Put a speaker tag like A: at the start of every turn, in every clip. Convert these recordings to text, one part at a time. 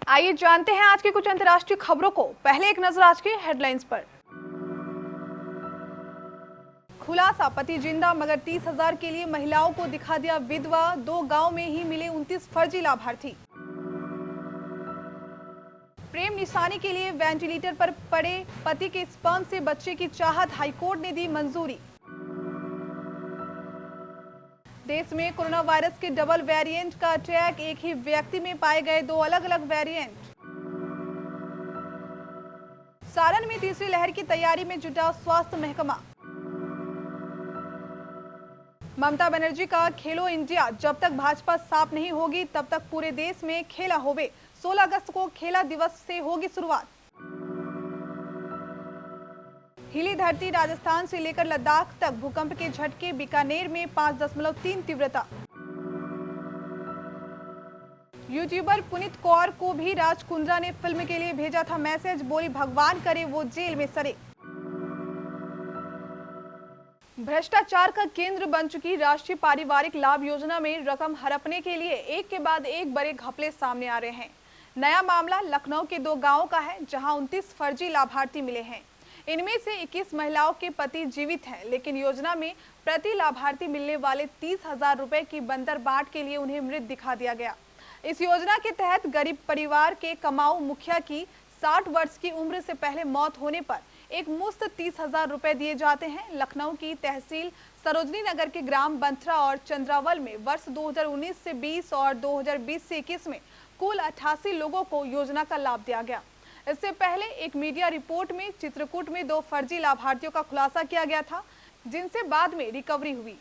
A: आइए जानते हैं आज की कुछ अंतर्राष्ट्रीय खबरों को। पहले एक नजर आज की हेडलाइंस पर। खुलासा, पति जिंदा मगर 30,000 के लिए महिलाओं को दिखा दिया विधवा। 2 गांव में ही मिले 29 फर्जी लाभार्थी। प्रेम निशानी के लिए वेंटिलेटर पर पड़े पति के स्पर्म से बच्चे की चाहत, हाईकोर्ट ने दी मंजूरी। देश में कोरोना वायरस के डबल वेरिएंट का अटैक, एक ही व्यक्ति में पाए गए 2 अलग अलग वेरिएंट। सारण में तीसरी लहर की तैयारी में जुटा स्वास्थ्य महकमा। ममता बनर्जी का खेलो इंडिया, जब तक भाजपा साफ नहीं होगी तब तक पूरे देश में खेला होवे। 16 अगस्त को खेला दिवस से होगी शुरुआत। हिली धरती, राजस्थान से लेकर लद्दाख तक भूकंप के झटके, बीकानेर में 5.3 तीव्रता। यूट्यूबर पुनीत कौर को भी राज कुंद्रा ने फिल्म के लिए भेजा था मैसेज, बोली भगवान करे वो जेल में सड़े। भ्रष्टाचार का केंद्र बन चुकी राष्ट्रीय पारिवारिक लाभ योजना में रकम हड़पने के लिए एक के बाद एक बड़े घपले सामने आ रहे हैं। नया मामला लखनऊ के 2 गांवों का है, जहां 29 फर्जी लाभार्थी मिले हैं। इनमें से 21 महिलाओं के पति जीवित हैं, लेकिन योजना में प्रति लाभार्थी मिलने वाले 30,000 रुपए की बंदर बाट के लिए उन्हें मृत दिखा दिया गया। इस योजना के तहत गरीब परिवार के कमाऊ मुखिया की 60 वर्ष की उम्र से पहले मौत होने पर एक मुश्त 30,000 रुपए दिए जाते हैं। लखनऊ की तहसील सरोजनी नगर के ग्राम बंथरा और चंद्रावल में वर्ष 2019 से 20 और 2020 से 21 में कुल 88 लोगों को योजना का लाभ दिया गया। इससे पहले एक मीडिया रिपोर्ट में चित्रकूट में 2 फर्जी लाभार्थियों का खुलासा किया गया था, जिनसे बाद में रिकवरी हुई।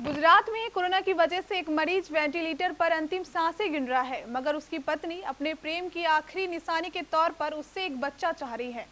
A: गुजरात में कोरोना की वजह से एक मरीज वेंटिलेटर पर अंतिम सांसें गिन रहा है, मगर उसकी पत्नी अपने प्रेम की आखिरी निशानी के तौर पर उससे एक बच्चा चाह रही है।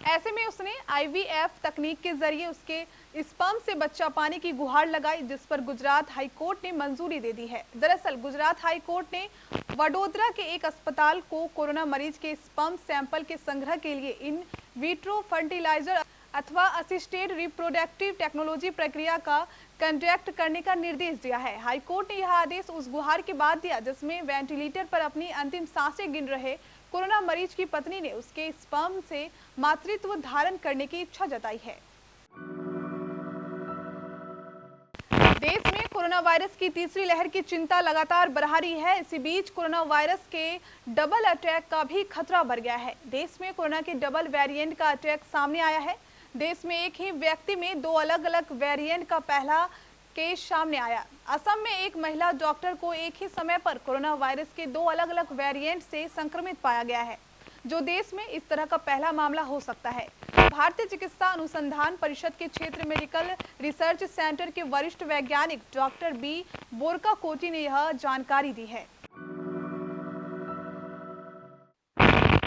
A: ऐसे में उसने IVF तकनीक के जरिए उसके स्पर्म से बच्चा पाने की गुहार लगाई, जिस पर गुजरात हाई कोर्ट ने मंजूरी दे दी है। दरअसल गुजरात हाई कोर्ट ने वडोदरा के एक अस्पताल को कोरोना मरीज के स्पर्म सैंपल के संग्रह के लिए इन विट्रो फर्टिलाइजर अथवा असिस्टेड रिप्रोडक्टिव टेक्नोलॉजी प्रक्रिया का कंडक्ट करने का निर्देश दिया है। हाईकोर्ट ने यह आदेश उस गुहार के बाद दिया, जिसमें वेंटिलेटर पर अपनी अंतिम सांसें गिन रहे कोरोना मरीज की पत्नी ने उसके स्पर्म से मातृत्व धारण करने की इच्छा जताई है। देश में कोरोना वायरस की तीसरी लहर की चिंता लगातार बढ़ रही है। इसी बीच कोरोना वायरस के डबल अटैक का भी खतरा बढ़ गया है। देश में कोरोना के डबल वेरिएंट का अटैक सामने आया है। देश में एक ही व्यक्ति में 2 अलग अलग वेरिएंट का पहला केस सामने आया। असम में एक महिला डॉक्टर को एक ही समय पर कोरोना वायरस के 2 अलग अलग वेरिएंट से संक्रमित पाया गया है, जो देश में इस तरह का पहला मामला हो सकता है। भारतीय चिकित्सा अनुसंधान परिषद के क्षेत्र मेडिकल रिसर्च सेंटर के वरिष्ठ वैज्ञानिक डॉक्टर बी बोरकाकोटी ने यह जानकारी दी है।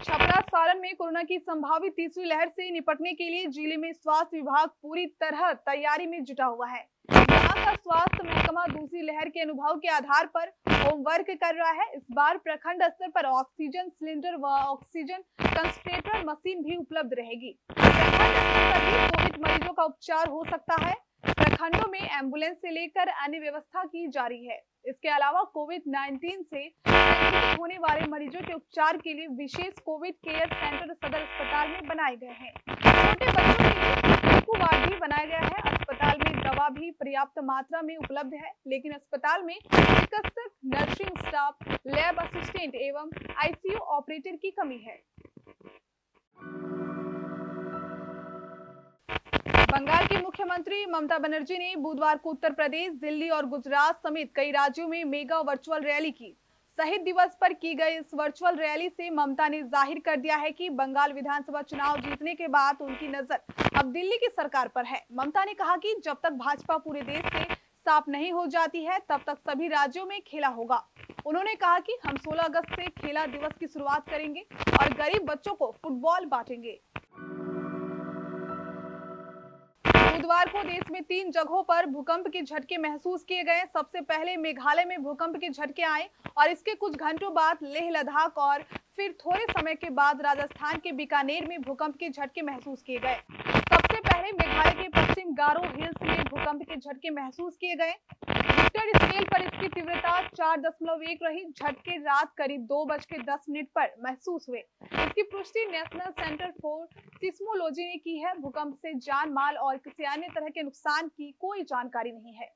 A: छपरा सारण में कोरोना की संभावित तीसरी लहर से निपटने के लिए जिले में स्वास्थ्य विभाग पूरी तरह तैयारी में जुटा हुआ है। यहाँ का स्वास्थ्य महकमा दूसरी लहर के अनुभव के आधार पर होमवर्क कर रहा है। इस बार प्रखंड स्तर पर ऑक्सीजन सिलेंडर व ऑक्सीजन कंसंट्रेटर मशीन भी उपलब्ध रहेगी। प्रखंड स्तर पर भी कोविड मरीजों का उपचार हो सकता है। प्रखंडों में एम्बुलेंस से लेकर अन्य व्यवस्था की जा रही है। इसके अलावा कोविड-19 से संक्रमित होने वाले मरीजों के उपचार के लिए विशेष कोविड केयर सेंटर सदर अस्पताल में बनाए गए हैं। छोटे बच्चों के लिए ICU वार्ड भी बनाया गया है। अस्पताल में दवा भी पर्याप्त मात्रा में उपलब्ध है, लेकिन अस्पताल में चिकित्सक, नर्सिंग स्टाफ, लैब असिस्टेंट एवं ICU ऑपरेटर की कमी है। बंगाल की मुख्यमंत्री ममता बनर्जी ने बुधवार को उत्तर प्रदेश, दिल्ली और गुजरात समेत कई राज्यों में मेगा वर्चुअल रैली की। शहीद दिवस पर की गई इस वर्चुअल रैली से ममता ने जाहिर कर दिया है कि बंगाल विधानसभा चुनाव जीतने के बाद उनकी नजर अब दिल्ली की सरकार पर है। ममता ने कहा कि जब तक भाजपा पूरे देश से साफ नहीं हो जाती है, तब तक सभी राज्यों में खेला होगा। उन्होंने कहा कि हम 16 अगस्त से खेला दिवस की शुरुआत करेंगे और गरीब बच्चों को फुटबॉल बांटेंगे। बुधवार को देश में 3 जगहों पर भूकंप के झटके महसूस किए गए। सबसे पहले मेघालय में भूकंप के झटके आए और इसके कुछ घंटों बाद लेह लद्दाख और फिर थोड़े समय के बाद राजस्थान के बीकानेर में भूकंप के झटके महसूस किए गए। सबसे पहले मेघालय के पश्चिम गारो हिल्स में भूकंप के झटके महसूस किए गए, रिक्टर स्केल पर इसकी तीव्रता 4.1 रही। झटके रात करीब 2:10 पर महसूस हुए। इसकी पुष्टि नेशनल सेंटर फॉर सिस्मोलॉजी ने की है। भूकंप से जान माल और किसी अन्य तरह के नुकसान की कोई जानकारी नहीं है।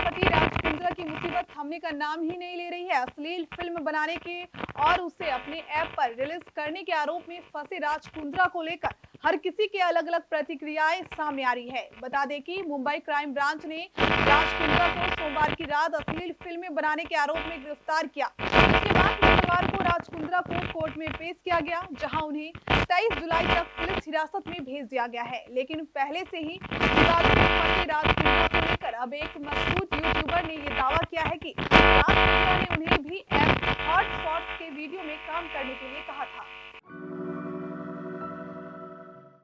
A: पति राज कुंद्रा की मुसीबत थमने का नाम ही नहीं ले रही है। अश्लील फिल्म बनाने के और उसे अपने ऐप पर रिलीज करने के आरोप में फंसे राज कुंद्रा को लेकर हर किसी के अलग अलग प्रतिक्रियाएं सामने आ रही है। बता दें कि मुंबई क्राइम ब्रांच ने राज कुंद्रा को सोमवार की रात अश्लील फिल्में बनाने के आरोप में गिरफ्तार किया। इसके बाद मंगलवार को राज कुंद्रा को कोर्ट में पेश किया गया, जहां उन्हें 23 जुलाई तक पुलिस हिरासत में भेज दिया गया है। लेकिन पहले से ही विवाद में फंसे राज कुंद्रा को लेकर अब एक मशहूर यूट्यूबर ने ये दावा किया है कि राज कुंद्रा ने उन्हें भी ऐप हॉट शॉट्स के वीडियो में काम करने के लिए कहा था।